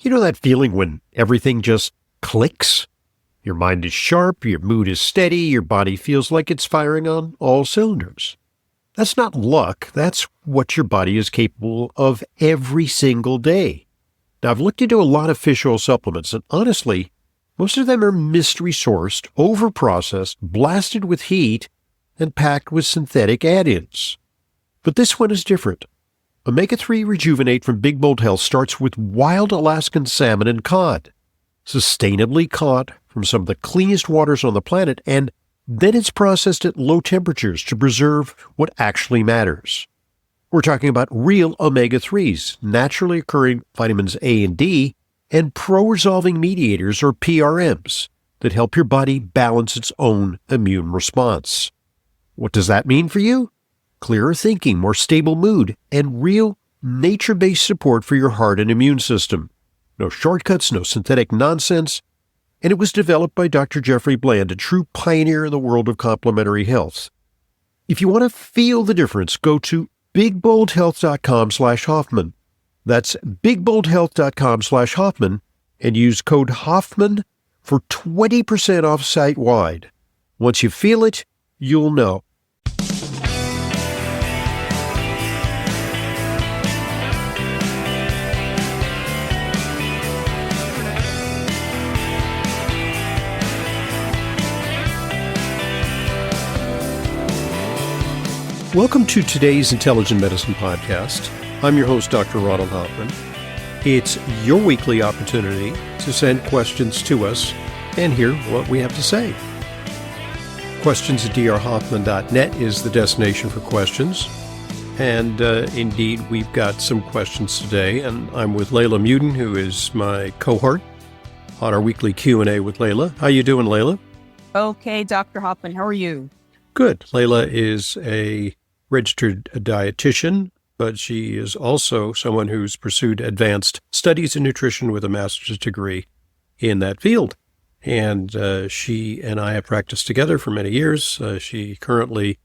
You know that feeling when everything just clicks? Your mind is sharp, your mood is steady, your body feels like it's firing on all cylinders. That's not luck, that's what your body is capable of every single day. Now, I've looked into a lot of fish oil supplements, and honestly, most of them are mystery-sourced, over-processed, blasted with heat, and packed with synthetic add-ins. But this one is different. Omega-3 Rejuvenate from Big Bold Health starts with wild Alaskan salmon and cod, sustainably caught from some of the cleanest waters on the planet, and then it's processed at low temperatures to preserve what actually matters. We're talking about real omega-3s, naturally occurring vitamins A and D, and pro-resolving mediators, or PRMs, that help your body balance its own immune response. What does that mean for you? Clearer thinking, more stable mood, and real nature-based support for your heart and immune system. No shortcuts, no synthetic nonsense. And it was developed by Dr. Jeffrey Bland, a true pioneer in the world of complementary health. If you want to feel the difference, go to bigboldhealth.com/Hoffman. That's bigboldhealth.com/Hoffman and use code Hoffman for 20% off site-wide. Once you feel it, you'll know. Welcome to today's Intelligent Medicine Podcast. I'm your host, Dr. Ronald Hoffman. It's your weekly opportunity to send questions to us and hear what we have to say. Questions@drhoffman.net is the destination for questions. And indeed, we've got some questions today, and I'm with Leyla Muden, who is my cohort on our weekly Q&A with Leyla. How you doing, Leyla? Okay, Dr. Hoffman, how are you? Good. Leyla is a registered dietitian, but she is also someone who's pursued advanced studies in nutrition with a master's degree in that field. And she and I have practiced together for many years. She currently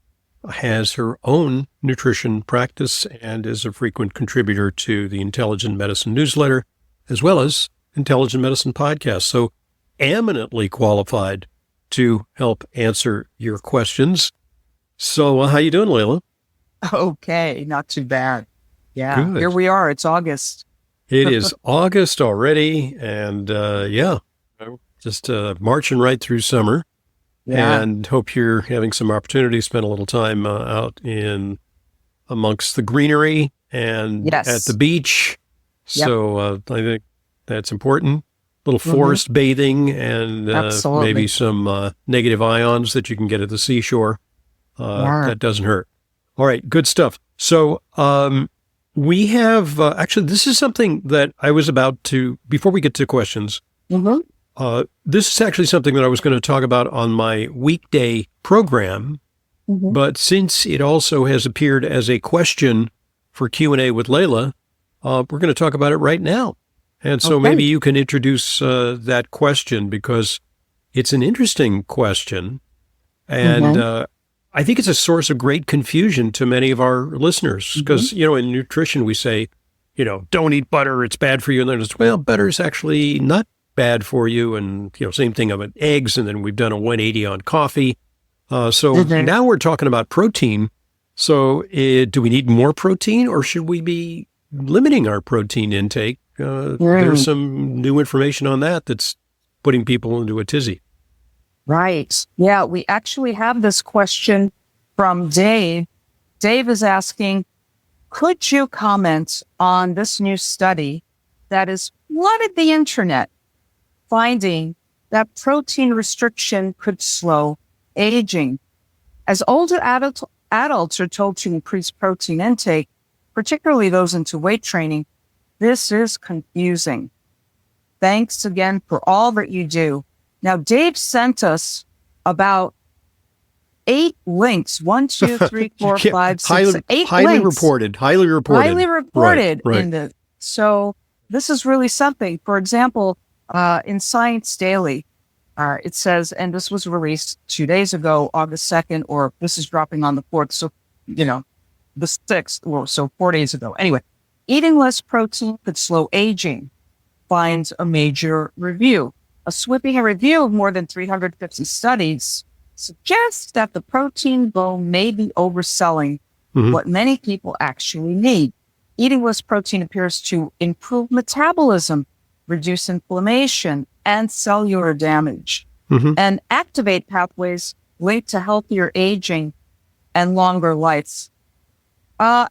has her own nutrition practice and is a frequent contributor to the Intelligent Medicine newsletter, as well as Intelligent Medicine podcast. So eminently qualified to help answer your questions. So how you doing, Leyla? Okay, not too bad. Yeah, Good. Here we are. It's August. It is August already, and just marching right through summer. Yeah. And hope you're having some opportunity to spend a little time out in amongst the greenery and Yes. at the beach. Yep. So I think that's important. Little forest bathing and Absolutely. maybe some negative ions that you can get at the seashore. That doesn't hurt. All right, good stuff. So we have, actually, this is something that I was about to, before we get to questions, this is actually something that I was going to talk about on my weekday program, but since it also has appeared as a question for Q&A with Leyla, we're going to talk about it right now. And so maybe you can introduce that question, because it's an interesting question. And I think it's a source of great confusion to many of our listeners, because, you know, in nutrition, we say, you know, don't eat butter, it's bad for you. And then it's, well, butter is actually not bad for you. And, you know, same thing about eggs. And then we've done a 180 on coffee. So now we're talking about protein. So do we need more protein, or should we be limiting our protein intake? There's some new information on that that's putting people into a tizzy. Right. Yeah, we actually have this question from Dave. Dave is asking, could you comment on this new study that has flooded the internet, finding that protein restriction could slow aging? As older adults are told to increase protein intake, particularly those into weight training, this is confusing. Thanks again for all that you do. Now, Dave sent us about 8 links. 1, 2, 3, 4, 5, 6, 8 highly links. reported. Highly reported. Right. So this is really something. For example, in Science Daily, it says, and this was released 2 days ago, August 2nd, or this is dropping on the 4th. So, you know, the 6th, or so 4 days ago. Anyway, eating less protein could slow aging. finds a major review. A sweeping review of more than 350 studies suggests that the protein boom may be overselling what many people actually need. Eating less protein appears to improve metabolism, reduce inflammation, and cellular damage, and activate pathways linked to healthier aging and longer lives.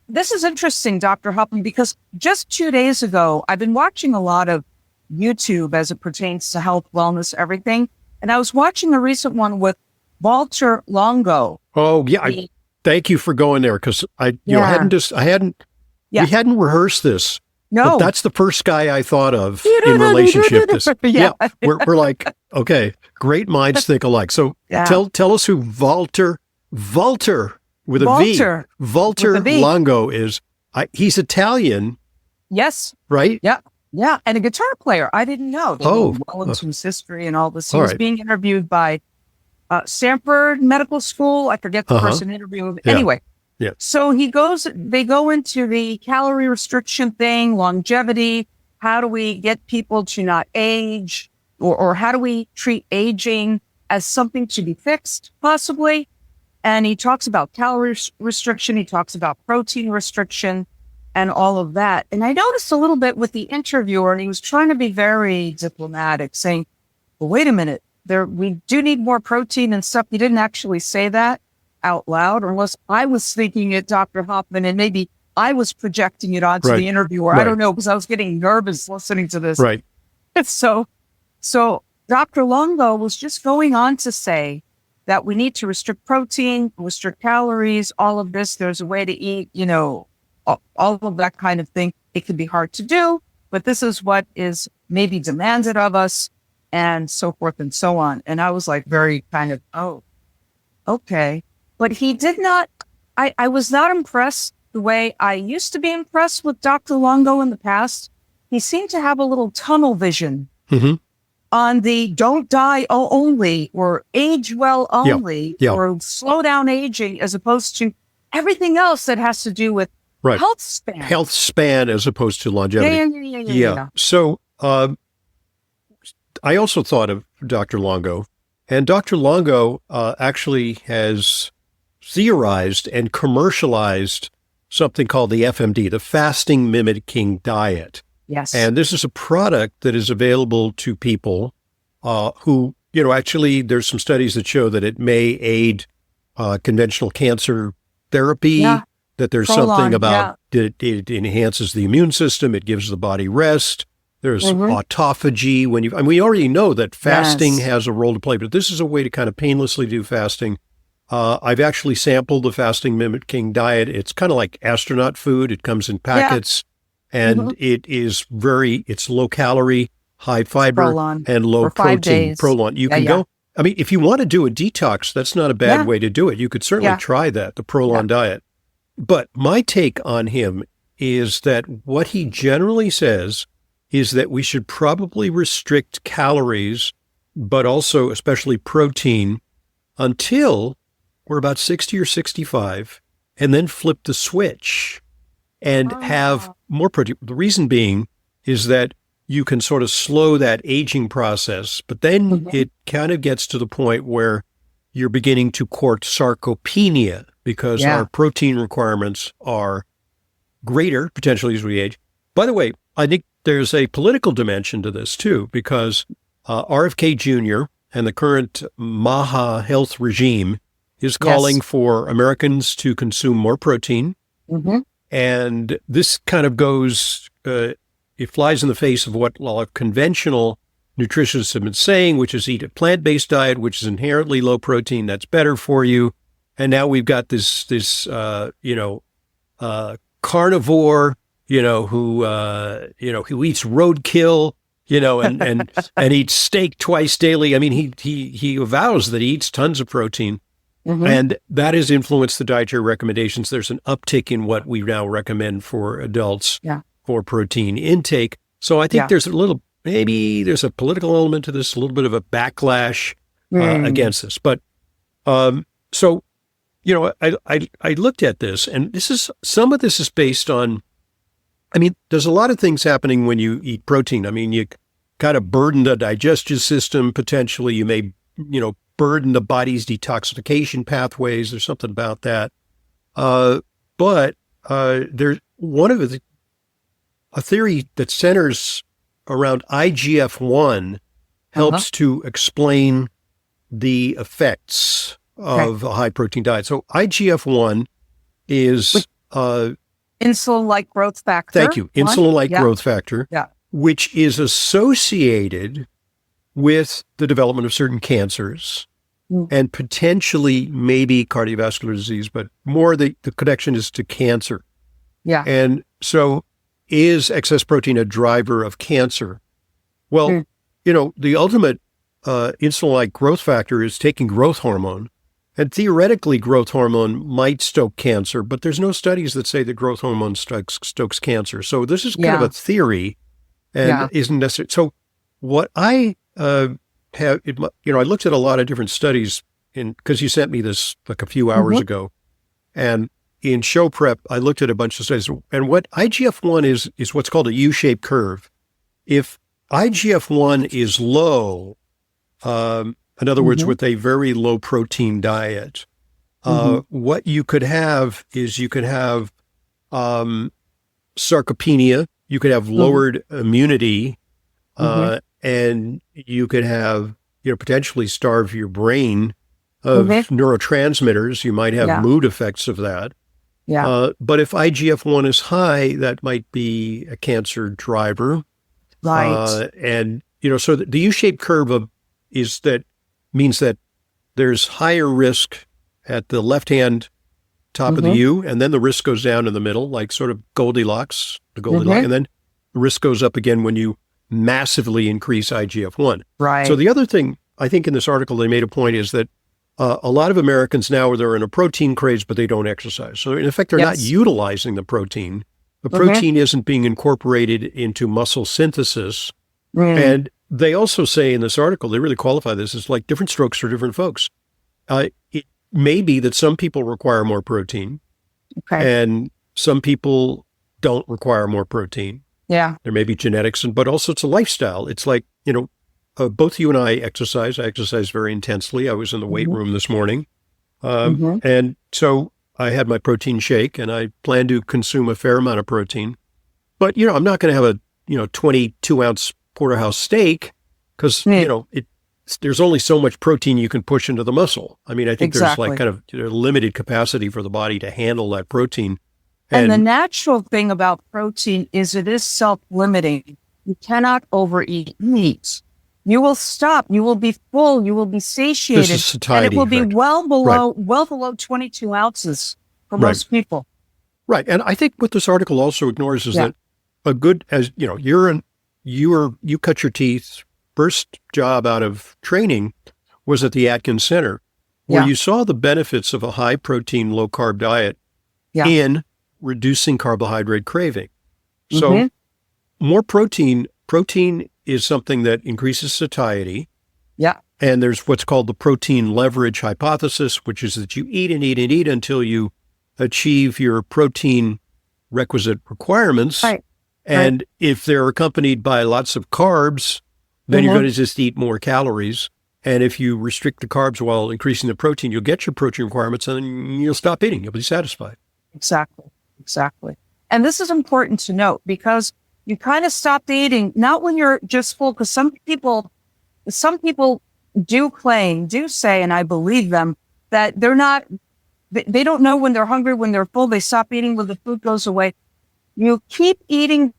This is interesting, Dr. Huffman, because just 2 days ago, I've been watching a lot of YouTube as it pertains to health, wellness, everything. And I was watching a recent one with Walter Longo. Oh, yeah. Thank you for going there, because we hadn't rehearsed this. No. But that's the first guy I thought of in relationship to this. We're like, okay, great minds think alike. So tell us who Walter with a V. Walter Longo is. He's Italian. Yes. Right? Yeah. Yeah. And a guitar player. I didn't know. Well into his history and all this. He was being interviewed by Stanford Medical School. I forget the person interviewing him. Anyway. Yeah. So they go into the calorie restriction thing, longevity. How do we get people to not age? Or how do we treat aging as something to be fixed, possibly? And he talks about calorie restriction. He talks about protein restriction and all of that. And I noticed a little bit with the interviewer, and he was trying to be very diplomatic, saying, well, wait a minute, we do need more protein and stuff. He didn't actually say that out loud, unless I was thinking it, Dr. Hoffman, and maybe I was projecting it onto the interviewer. I don't know, because I was getting nervous listening to this. Right. So Dr. Longo was just going on to say that we need to restrict protein, restrict calories, all of this. There's a way to eat, all of that kind of thing. It can be hard to do, but this is what is maybe demanded of us, and so forth and so on. And I was like very kind of, oh, okay. But he did not, I was not impressed the way I used to be impressed with Dr. Longo in the past. He seemed to have a little tunnel vision on the don't die only, or age well only, or slow down aging, as opposed to everything else that has to do with health span. Health span as opposed to longevity. Yeah. So I also thought of Dr. Longo, and Dr. Longo actually has theorized and commercialized something called the FMD, the fasting mimicking diet. Yes. And this is a product that is available to people who, actually there's some studies that show that it may aid conventional cancer therapy, that there's something about it enhances the immune system, it gives the body rest. There's autophagy. We already know that fasting has a role to play, but this is a way to kind of painlessly do fasting. I've actually sampled the fasting mimicking diet. It's kind of like astronaut food. It comes in packets, and it's low calorie, high fiber, and low protein. Prolon. You can go. I mean, if you want to do a detox, that's not a bad way to do it. You could certainly try that, the Prolon diet. But my take on him is that what he generally says is that we should probably restrict calories, but also especially protein, until we're about 60 or 65, and then flip the switch and have more protein. The reason being is that you can sort of slow that aging process, but then it kind of gets to the point where you're beginning to court sarcopenia, because our protein requirements are greater potentially as we age. By the way, I think there's a political dimension to this too, because RFK Jr. and the current Maha health regime is calling for Americans to consume more protein. And this kind of goes, it flies in the face of what a lot of conventional nutritionists have been saying, which is eat a plant-based diet, which is inherently low protein, that's better for you. And now we've got this carnivore, who eats roadkill, and eats steak twice daily. I mean, he avows that he eats tons of protein. And that has influenced the dietary recommendations. There's an uptick in what we now recommend for adults for protein intake. So I think there's maybe there's a political element to this, a little bit of a backlash against this. But so, I looked at this, and some of this is based on I mean, there's a lot of things happening when you eat protein. I mean, you kind of burden the digestive system. Potentially, you may, burden the body's detoxification pathways. There's something about that. But there's a theory that centers around IGF-1 helps to explain the effects of a high protein diet. So IGF-1 is insulin-like growth factor. Thank you. Insulin-like growth factor, which is associated with the development of certain cancers and potentially maybe cardiovascular disease, but more the connection is to cancer. Yeah. And so is excess protein a driver of cancer? Well, the ultimate insulin-like growth factor is taking growth hormone. And theoretically, growth hormone might stoke cancer, but there's no studies that say that growth hormone stokes cancer. So this is kind of a theory and isn't necessary. So what I have, I looked at a lot of different studies because you sent me this like a few hours ago. And in show prep, I looked at a bunch of studies. And what IGF-1 is what's called a U-shaped curve. If IGF-1 is low, in other words, with a very low protein diet, what you could have is sarcopenia, you could have lowered immunity, and you could have, potentially starve your brain of neurotransmitters. You might have mood effects of that. But if IGF-1 is high, that might be a cancer driver. Right. And, so the U-shaped curve means that there's higher risk at the left-hand top of the U, and then the risk goes down in the middle, like sort of Goldilocks, and then the risk goes up again when you massively increase IGF-1. Right. So the other thing, I think in this article they made a point is that a lot of Americans now, they're in a protein craze, but they don't exercise. So in effect, they're not utilizing the protein. The protein isn't being incorporated into muscle synthesis. And they also say in this article, they really qualify this as like different strokes for different folks. It may be that some people require more protein and some people don't require more protein. Yeah. There may be genetics, but also it's a lifestyle. It's like, both you and I exercise. I exercise very intensely. I was in the weight room this morning. And so I had my protein shake and I plan to consume a fair amount of protein. But, I'm not going to have a, 22 ounce porterhouse steak because, there's only so much protein you can push into the muscle. I mean, I think there's like kind of limited capacity for the body to handle that protein. And the natural thing about protein is it is self-limiting. You cannot overeat meat. You will stop. You will be full. You will be satiated. This is satiety, and it will be well below 22 ounces for most people. Right. And I think what this article also ignores is that you cut your teeth. First job out of training was at the Atkins Center, where you saw the benefits of a high protein, low carb diet in reducing carbohydrate craving. So more protein is something that increases satiety. Yeah. And there's what's called the protein leverage hypothesis, which is that you eat and eat and eat until you achieve your protein requisite requirements. Right. And if they're accompanied by lots of carbs, then you're going to just eat more calories. And if you restrict the carbs while increasing the protein, you'll get your protein requirements and then you'll stop eating. You'll be satisfied. Exactly. And this is important to note because you kind of stopped eating, not when you're just full, because some people do say, and I believe them, that they don't know when they're hungry, when they're full, they stop eating when the food goes away. You keep eating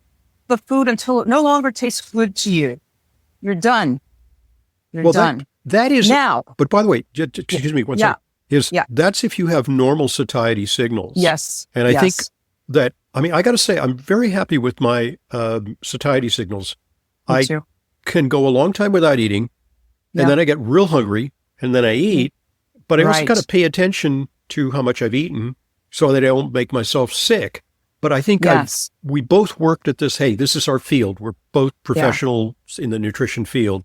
the food until it no longer tastes good to you. You're done. You're done. That is now. But by the way, excuse me one second. That's if you have normal satiety signals. Yes. And I think that, I got to say, I'm very happy with my satiety signals. Me too. Can go a long time without eating, and then I get real hungry, and then I eat. But I also got to pay attention to how much I've eaten so that I don't make myself sick. But I think we both worked at this. Hey, this is our field. We're both professionals in the nutrition field.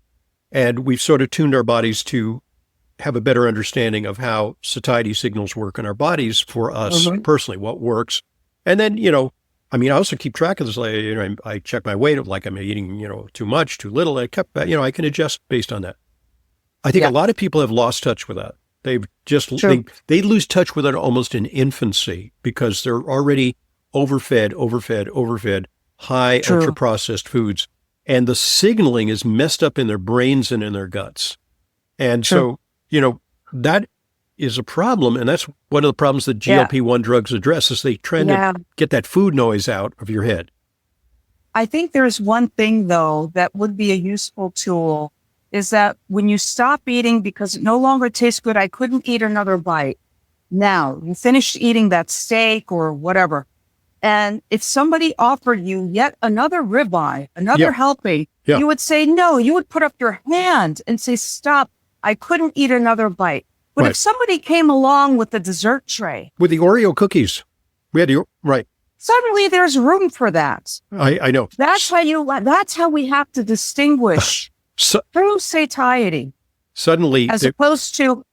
And we've sort of tuned our bodies to have a better understanding of how satiety signals work in our bodies for us personally, what works. And then, I mean, I also keep track of this. Like, I check my weight of like, I'm eating, too much, too little. I kept, I can adjust based on that. I think a Yeah, lot of people have lost touch with that. They've just, true. they lose touch with it almost in infancy because they're already overfed, high ultra True. processed foods. And the signaling is messed up in their brains and in their guts. And True. so, that is a problem. And that's one of the problems that Yeah. GLP-1 drugs address is they try Yeah. to get that food noise out of your head. I think there's one thing though that would be a useful tool is that when you stop eating because it no longer tastes good, I couldn't eat another bite. Now you finished eating that steak or whatever. And if somebody offered you yet another ribeye, another Yeah. helping, Yeah. you would say no. You would put up your hand and say, stop. I couldn't eat another bite. But Right. if somebody came along with the dessert tray, With the Oreo cookies, we had right. suddenly there's room for that. I know. That's how we have to distinguish So, true satiety suddenly, as opposed to,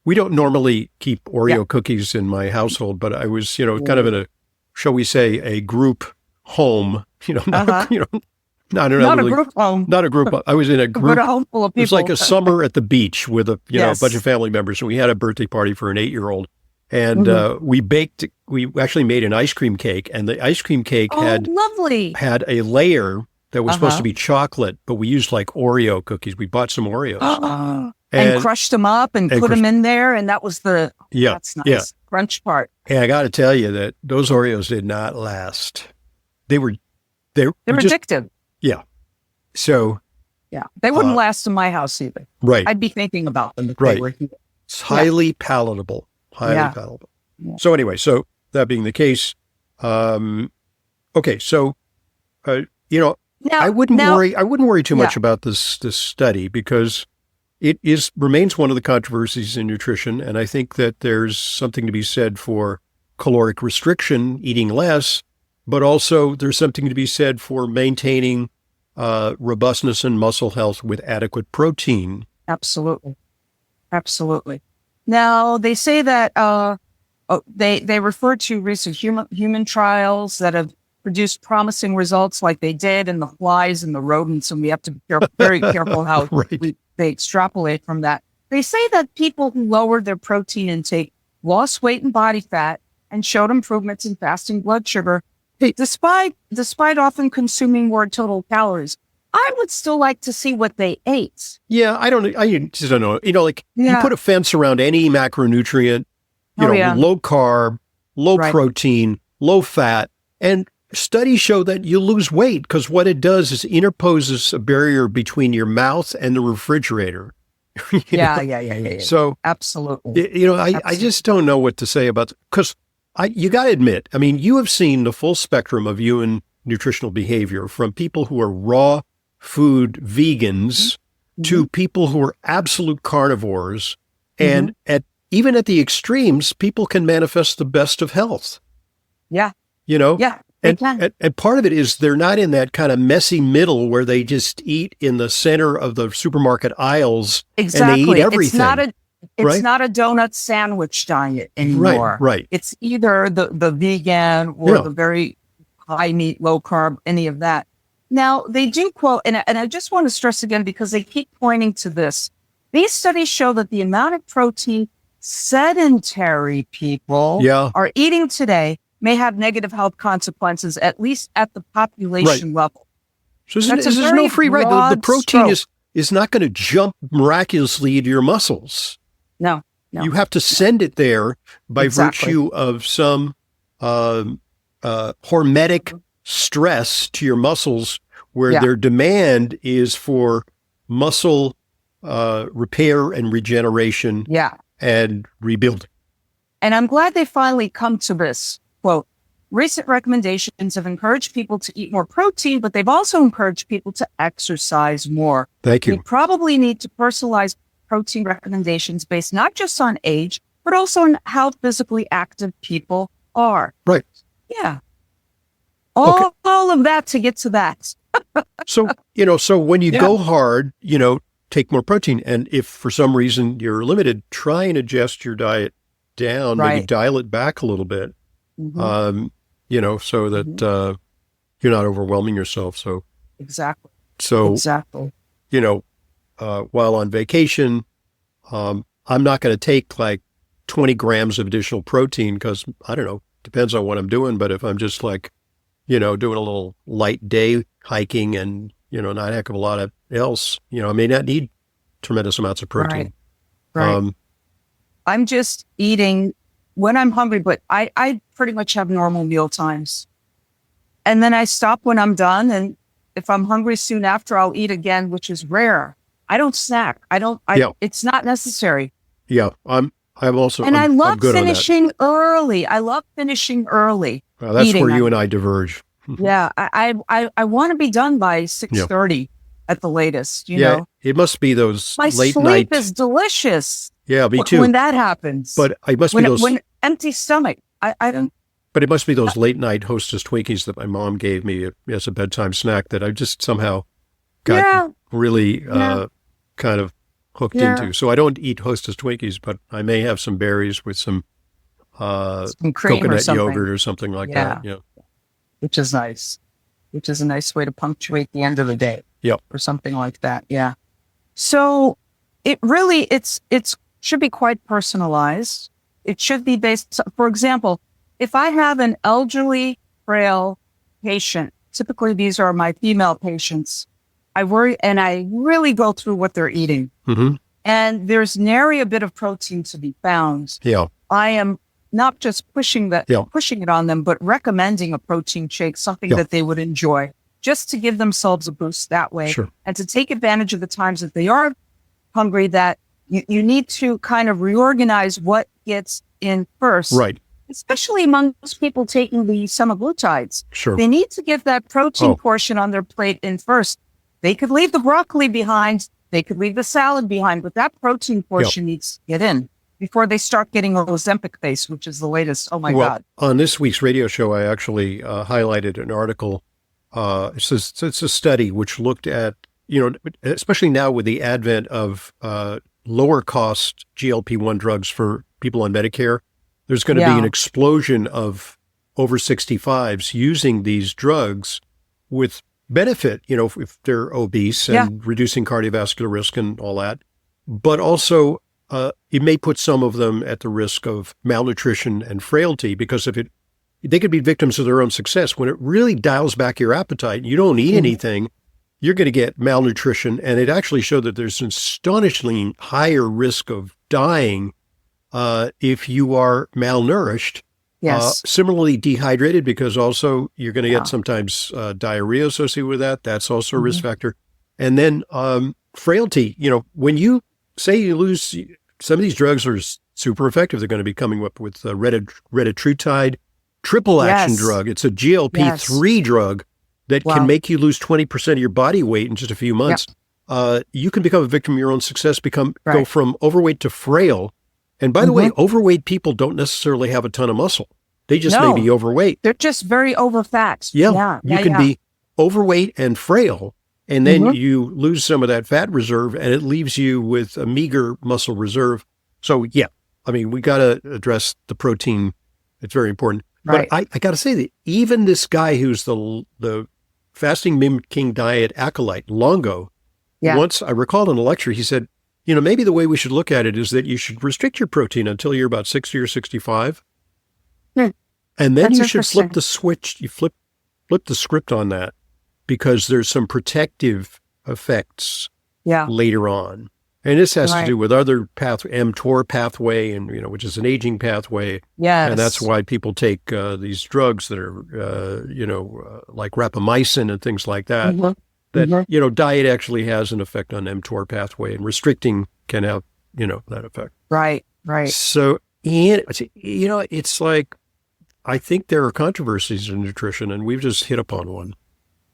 we don't normally keep Oreo Yeah. cookies in my household, but I was, kind of in a, shall we say, a group home, not, Uh-huh. not not a really- group home, not a group. I was in a but group. a home full of It was people. like a summer at the beach with a, Yes. a bunch of family members. And we had a birthday party for an 8-year-old. And Mhm. we actually made an ice cream cake. And the ice cream cake Oh, lovely. had a layer that was supposed Uh-huh. to be chocolate, but we used like Oreo cookies. We bought some Oreos. And crushed them up and put them in there. And that was that's nice. yeah. Crunch part. And I got to tell you that those Oreos did not last. They were They're just, addictive. so Yeah. They wouldn't last in my house either. right. I'd be thinking about them if Right. they were here. It's highly palatable. Yeah. Palatable. Yeah. So anyway, so that being the case, okay, so Now, I wouldn't now, worry too much about this study because it remains one of the controversies in nutrition, and I think that there's something to be said for caloric restriction, eating less, but also there's something to be said for maintaining robustness and muscle health with adequate protein. Absolutely. Absolutely. Now, they say that they refer to recent human trials that have produced promising results like they did in the flies and the rodents, and we have to be very careful how Right. they extrapolate from that. They say that people who lowered their protein intake lost weight and body fat and showed improvements in fasting blood sugar, despite often consuming more total calories. I would still like to see what they ate. Yeah, I just don't know. Like you Yeah. put a fence around any macronutrient, Yeah. low carb, low Right. protein, low fat, and studies show that you lose weight because what it does is interposes a barrier between your mouth and the refrigerator. You know? Yeah. So, Absolutely. I just don't know what to say about, because you got to admit, I mean, you have seen the full spectrum of human nutritional behavior from people who are raw food vegans to people who are absolute carnivores. And even at the extremes, people can manifest the best of health. Yeah. Yeah. They can. And part of it is they're not in that kind of messy middle where they just eat in the center of the supermarket aisles Exactly. and they eat everything. It's not a donut sandwich diet anymore. Right. It's either the vegan or the very high meat, low carb, any of that. Now, they do quote, and I just want to stress again because they keep pointing to this. These studies show that the amount of protein sedentary people are eating today may have negative health consequences, at least at the population level. So there's no free ride. The protein is not going to jump miraculously into your muscles. No. You have to send it there by virtue of some hormetic stress to your muscles where their demand is for muscle repair and regeneration and rebuilding. And I'm glad they finally come to this. Quote, recent recommendations have encouraged people to eat more protein, but they've also encouraged people to exercise more. Thank you. We probably need to personalize protein recommendations based not just on age, but also on how physically active people are. Right. Yeah. All of that to get to that. So when you go hard, take more protein. And if for some reason you're limited, try and adjust your diet down, maybe dial it back a little bit. so that you're not overwhelming yourself. Exactly. So, Exactly. While on vacation, I'm not going to take like 20 grams of additional protein because I don't know, depends on what I'm doing. But if I'm just like, doing a little light day hiking and, not a heck of a lot of else, I may not need tremendous amounts of protein. Right. I'm just eating when I'm hungry, but I pretty much have normal meal times. And then I stop when I'm done. And if I'm hungry soon after, I'll eat again, which is rare. I don't snack. It's not necessary. Yeah. I'm also, And I I'm love good on that. finishing early. I love finishing early. That's where you and I diverge. Yeah. I want to be done by 6:30 at the latest, you know. It must be those My late sleep night. is delicious. Yeah, me too. When that happens. But it must be those. When empty stomach. I don't. But it must be those late night Hostess Twinkies that my mom gave me as a bedtime snack that I just somehow got really kind of hooked into. So I don't eat Hostess Twinkies, but I may have some berries with some cream coconut yogurt or something like that. Yeah. Which is nice. Which is a nice way to punctuate the end of the day. Yep. Or something like that. Yeah. So it really, it should be quite personalized. It should be based, for example, if I have an elderly, frail patient, typically these are my female patients, I worry and I really go through what they're eating. Mm-hmm. And there's nary a bit of protein to be found. Yeah. I am not just pushing it on them, but recommending a protein shake, something that they would enjoy, just to give themselves a boost that way. Sure. And to take advantage of the times that they are hungry, that you need to kind of reorganize what gets in first. Right. Especially among those people taking the semaglutides. Sure. They need to get that protein portion on their plate in first. They could leave the broccoli behind. They could leave the salad behind, but that protein portion needs to get in before they start getting a Ozempic face, which is the latest. Oh, my God. On this week's radio show, I actually highlighted an article. It's a study which looked at, especially now with the advent of lower cost GLP-1 drugs for people on Medicare, there's going to be an explosion of over 65s using these drugs with benefit, if they're obese and reducing cardiovascular risk and all that. But also, it may put some of them at the risk of malnutrition and frailty because they could be victims of their own success. When it really dials back your appetite and you don't eat anything, you're going to get malnutrition. And it actually showed that there's an astonishingly higher risk of dying if you are malnourished. Yes. Similarly dehydrated, because also you're going to get sometimes diarrhea associated with that. That's also a risk factor. And then frailty, when you say you lose, some of these drugs are super effective. They're going to be coming up with retatrutide, triple action drug. It's a GLP-3 drug that can make you lose 20% of your body weight in just a few months. You can become a victim of your own success, go from overweight to frail. And by the way, overweight people don't necessarily have a ton of muscle. They just may be overweight. They're just very overfat. You can be overweight and frail, and then you lose some of that fat reserve, and it leaves you with a meager muscle reserve. So, we got to address the protein. It's very important. Right. But I got to say that even this guy who's the fasting mimicking diet acolyte, Longo, once I recalled in a lecture, he said, maybe the way we should look at it is that you should restrict your protein until you're about 60 or 65. And then you should flip the switch. You flip the script on that because there's some protective effects later on. And this has to do with other mTOR pathway, and which is an aging pathway. Yes. And that's why people take these drugs that are, like rapamycin and things like that. That, diet actually has an effect on mTOR pathway, and restricting can have, that effect. Right. So, it's like, I think there are controversies in nutrition, and we've just hit upon one.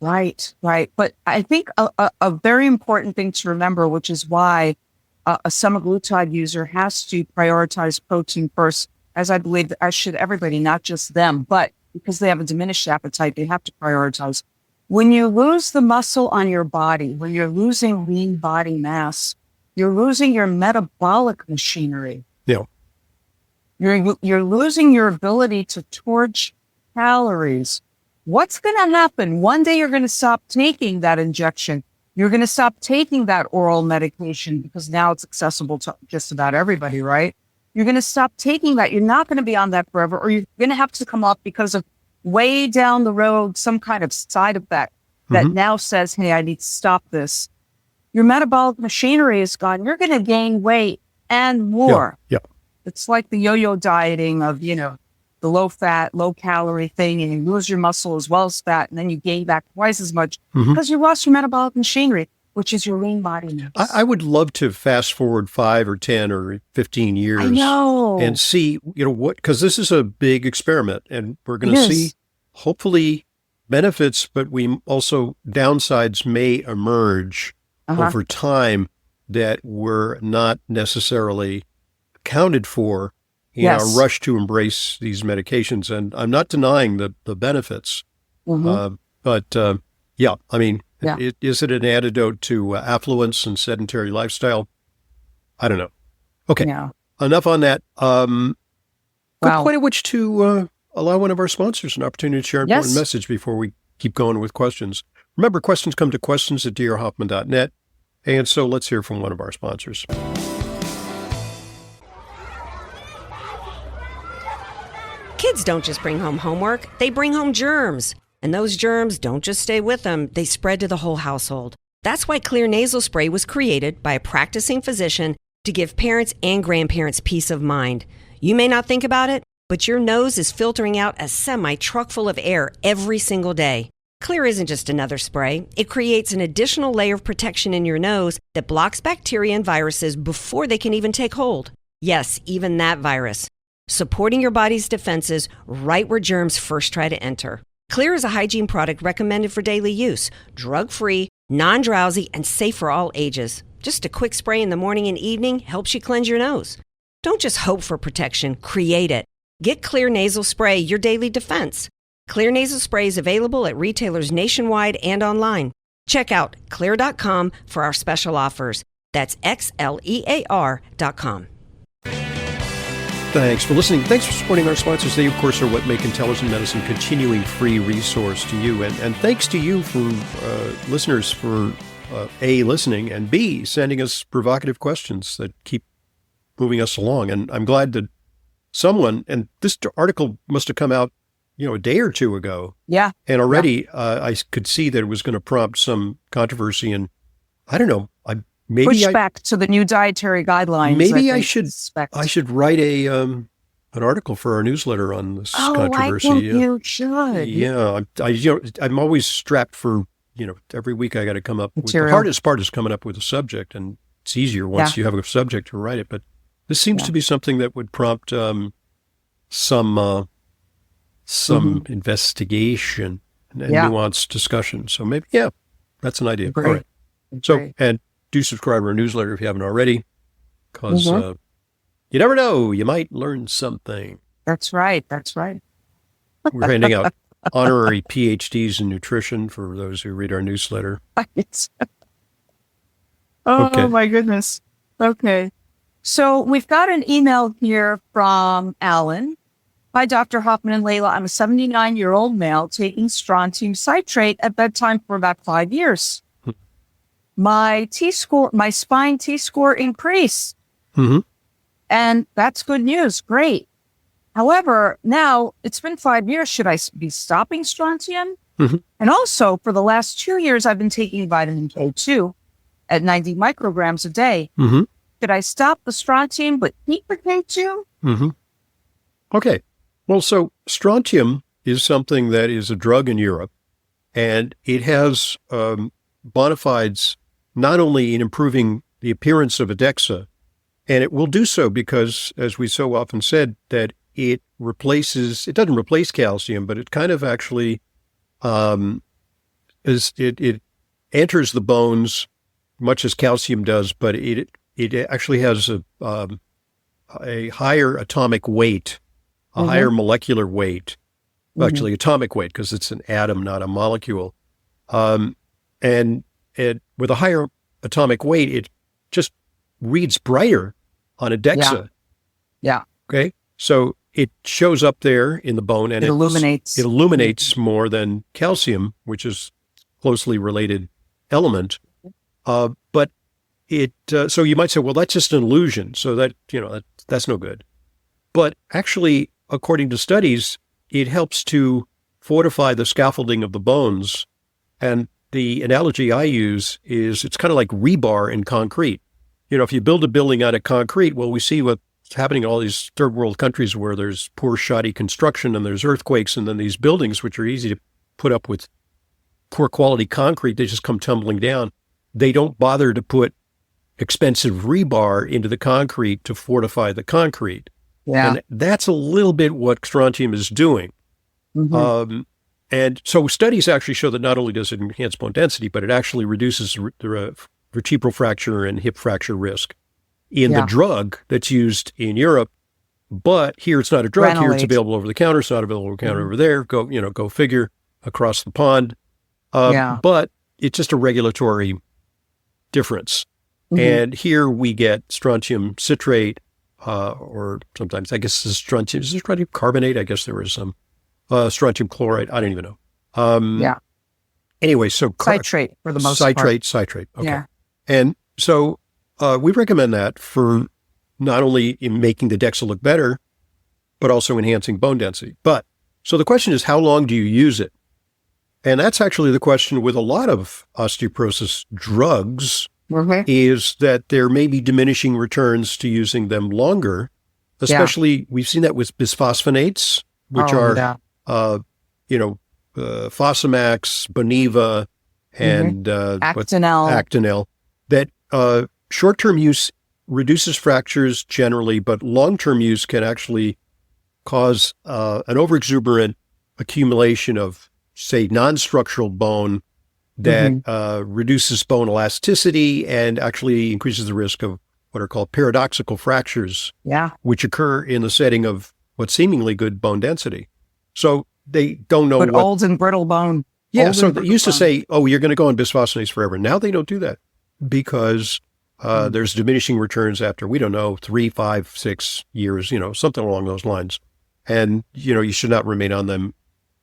Right. But I think a very important thing to remember, which is why a semaglutide user has to prioritize protein first, as I believe as should everybody, not just them, but because they have a diminished appetite, they have to prioritize. When you lose the muscle on your body, when you're losing lean body mass, you're losing your metabolic machinery. Yeah. You're losing your ability to torch calories. What's going to happen? One day you're going to stop taking that injection. You're going to stop taking that oral medication because now it's accessible to just about everybody, right? You're going to stop taking that. You're not going to be on that forever, or you're going to have to come up because of way down the road, some kind of side effect that now says, hey, I need to stop this. Your metabolic machinery is gone. You're going to gain weight and more. Yeah. It's like the yo-yo dieting of, the low fat, low calorie thing, and you lose your muscle as well as fat, and then you gain back twice as much because you lost your metabolic machinery, which is your lean body mass. I would love to fast forward 5 or 10 or 15 years. I know. And see, what, because this is a big experiment, and we're going to see hopefully benefits, but we also downsides may emerge over time that were not necessarily accounted for in our rush to embrace these medications. And I'm not denying the benefits, but I mean, is it an antidote to affluence and sedentary lifestyle? I don't know. Okay, enough on that. Good point at which to allow one of our sponsors an opportunity to share an important message before we keep going with questions. Remember, questions come to questions@drhoffman.net. And so let's hear from one of our sponsors. Kids don't just bring home homework, they bring home germs. And those germs don't just stay with them, they spread to the whole household. That's why Clear Nasal Spray was created by a practicing physician to give parents and grandparents peace of mind. You may not think about it, but your nose is filtering out a semi-truck full of air every single day. Clear isn't just another spray. It creates an additional layer of protection in your nose that blocks bacteria and viruses before they can even take hold. Yes, even that virus. Supporting your body's defenses right where germs first try to enter. Clear is a hygiene product recommended for daily use, drug-free, non-drowsy, and safe for all ages. Just a quick spray in the morning and evening helps you cleanse your nose. Don't just hope for protection, create it. Get Clear Nasal Spray, your daily defense. Clear Nasal Spray is available at retailers nationwide and online. Check out Xlear.com for our special offers. That's Xlear.com. Thanks for listening. Thanks for supporting our sponsors. They, of course, are what make intelligent medicine continuing free resource to you. And thanks to you for listeners for A, listening, and B, sending us provocative questions that keep moving us along. And I'm glad that someone, and this article must have come out a day or two ago. Yeah. And already I could see that it was going to prompt some controversy. And I don't know, pushback to the new dietary guidelines. Maybe I should write an article for our newsletter on this controversy. I think you should. Yeah. I'm always strapped for, every week I got to come up with, the hardest part is coming up with a subject, and it's easier once you have a subject to write it. But this seems to be something that would prompt some investigation and nuanced discussion. So maybe, that's an idea. Great. All right. So, and do subscribe to our newsletter if you haven't already, because you never know, you might learn something. That's right. We're handing out honorary PhDs in nutrition for those who read our newsletter. My goodness. Okay. So we've got an email here from Alan. Hi, Dr. Hoffman and Leyla. I'm a 79-year-old male taking strontium citrate at bedtime for about 5 years. My spine T-score increased. And that's good news. Great. However, now it's been 5 years. Should I be stopping strontium? And also, for the last 2 years, I've been taking vitamin K2 at 90 micrograms a day. Should I stop the strontium but keep the K2? Okay. Well, so strontium is something that is a drug in Europe, and it has bona fides not only in improving the appearance of ADEXA, and it will do so because, as we so often said, that it doesn't replace calcium, but it kind of actually it enters the bones much as calcium does, but it actually has a higher atomic weight, a higher molecular weight, actually atomic weight, because it's an atom, not a molecule. And with a higher atomic weight, it just reads brighter on ADEXA. Yeah. Okay. So it shows up there in the bone, and It illuminates. It illuminates more than calcium, which is closely related element. But it so you might say, well, that's just an illusion. So that's no good. But actually, according to studies, it helps to fortify the scaffolding of the bones. And the analogy I use is it's kind of like rebar in concrete. If you build a building out of concrete, well, we see what's happening in all these third world countries where there's poor, shoddy construction and there's earthquakes, and then these buildings, which are easy to put up with poor quality concrete, they just come tumbling down. They don't bother to put expensive rebar into the concrete to fortify the concrete. Yeah. And that's a little bit what strontium is doing. Mm-hmm. And so studies actually show that not only does it enhance bone density, but it actually reduces the vertebral fracture and hip fracture risk in the drug that's used in Europe. But here it's not a drug. Here it's available over the counter. It's not available over the counter over there. Go figure, across the pond. But it's just a regulatory difference. Mm-hmm. And here we get strontium citrate, or sometimes I guess is strontium carbonate. I guess there was some strontium chloride. I don't even know. Anyway, so citrate for the most part. Citrate. Okay. Yeah. And so we recommend that for not only in making the DEXA look better, but also enhancing bone density. So the question is, how long do you use it? And that's actually the question with a lot of osteoporosis drugs, is that there may be diminishing returns to using them longer. Especially, we've seen that with bisphosphonates, which are, Fosamax, Boniva, and Actonel. That short-term use reduces fractures generally, but long-term use can actually cause an overexuberant accumulation of, say, non-structural bone that reduces bone elasticity and actually increases the risk of what are called paradoxical fractures, which occur in the setting of what's seemingly good bone density. So they don't know old and brittle bone. Yeah, so they used to say, oh, you're going to go on bisphosphonates forever. Now they don't do that because there's diminishing returns after, we don't know, 3, 5, 6 years, something along those lines. And, you should not remain on them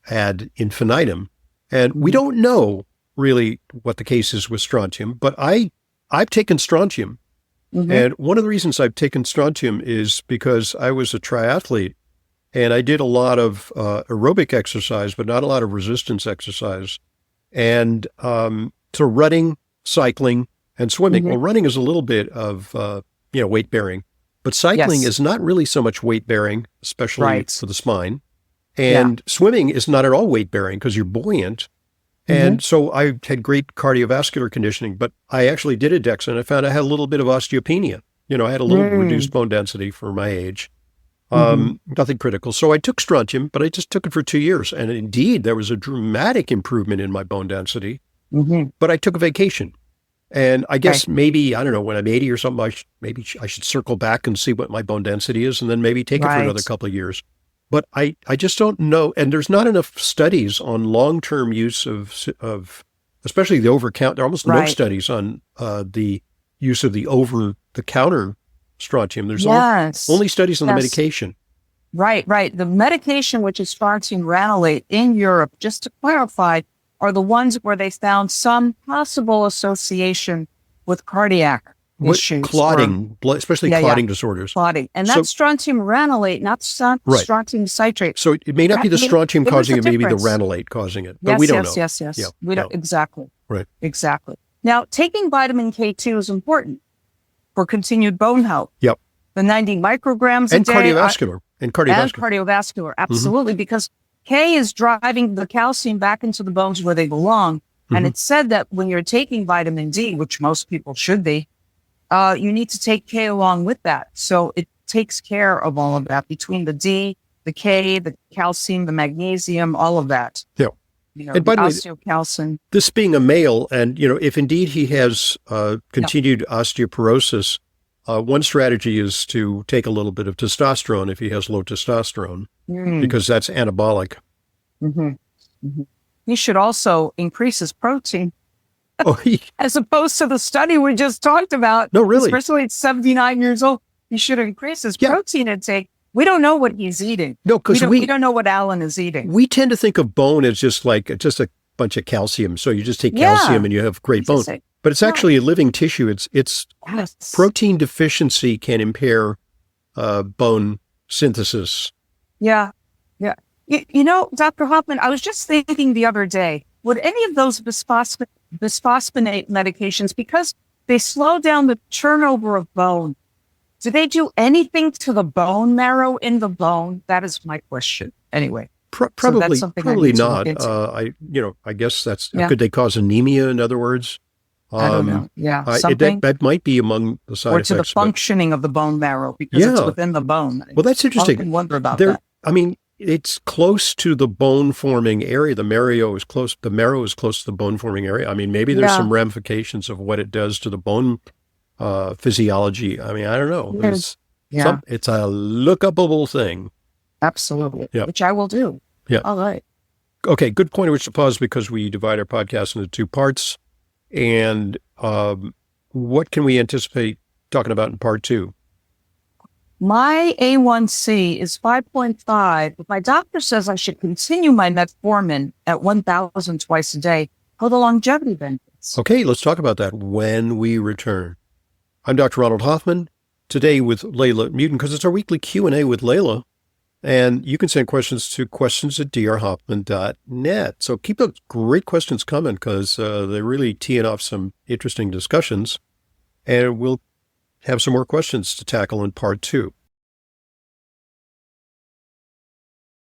ad infinitum. And we don't know really what the case is with strontium, but I've taken strontium. And one of the reasons I've taken strontium is because I was a triathlete and I did a lot of aerobic exercise, but not a lot of resistance exercise. And so running, cycling, and swimming. Well, running is a little bit of, weight bearing, but cycling is not really so much weight bearing, especially for the spine. And swimming is not at all weight bearing because you're buoyant. And so I had great cardiovascular conditioning, but I actually did a DEXA and I found I had a little bit of osteopenia. I had a little reduced bone density for my age. Nothing critical. So I took strontium, but I just took it for 2 years. And indeed, there was a dramatic improvement in my bone density, but I took a vacation. And I guess maybe, I don't know, when I'm 80 or something, I should circle back and see what my bone density is and then maybe take it for another couple of years. But I just don't know. And there's not enough studies on long-term use of especially the over-count. There are almost no studies on the use of the over-the-counter strontium. There's only studies on the medication. Right. The medication, which is strontium ranelate in Europe, just to clarify, are the ones where they found some possible association with cardiac issues. Clotting, especially clotting disorders. Clotting. And that's strontium ranelate, not strontium citrate. So it may not be the strontium causing it, maybe the ranelate causing it. But we don't know. Yes. Yeah, we don't. Exactly. Right. Exactly. Now, taking vitamin K2 is important for continued bone health. Yep. The 90 micrograms and a day. Cardiovascular. And cardiovascular. Absolutely. Because K is driving the calcium back into the bones where they belong. And it's said that when you're taking vitamin D, which most people should be, you need to take K along with that. So it takes care of all of that between the D, the K, the calcium, the magnesium, all of that. Yeah. And by the way, osteocalcin. This being a male, and if indeed he has continued osteoporosis, one strategy is to take a little bit of testosterone if he has low testosterone, because that's anabolic. He should also increase his protein. Oh, as opposed to the study we just talked about. No, really. Especially at 79 years old, he should increase his protein intake We don't know what he's eating. No, because we don't know what Alan is eating. we tend to think of bone as just a bunch of calcium. So you just take calcium and you have great bone. But it's actually a living tissue. It's protein deficiency can impair bone synthesis. Yeah. Yeah. You know, Dr. Hoffman, I was just thinking the other day, would any of those bisphosphonate medications, because they slow down the turnover of bone, do they do anything to the bone marrow in the bone? That is my question. Anyway. Probably not. I guess could they cause anemia, in other words? I don't know. Yeah. That might be among the side effects. Or to the functioning of the bone marrow, because it's within the bone. Well, that's interesting. I wonder about that. I mean, it's close to the bone forming area. The marrow is close to the bone forming area. I mean, maybe there's some ramifications of what it does to the bone physiology. I mean, I don't know. It's a lookable thing. Absolutely. Yep. Which I will do. Yeah. All right. Okay. Good point at which to pause, because we divide our podcast into two parts. And what can we anticipate talking about in part 2? My A1C is 5.5, but my doctor says I should continue my metformin at 1,000 twice a day for the longevity benefits. Okay, let's talk about that when we return. I'm Dr. Ronald Hoffman, today with Leyla Mutin, because it's our weekly Q&A with Leyla. And you can send questions to questions@drhoffman.net. So keep those great questions coming, because they're really teeing off some interesting discussions. And we'll have some more questions to tackle in part 2.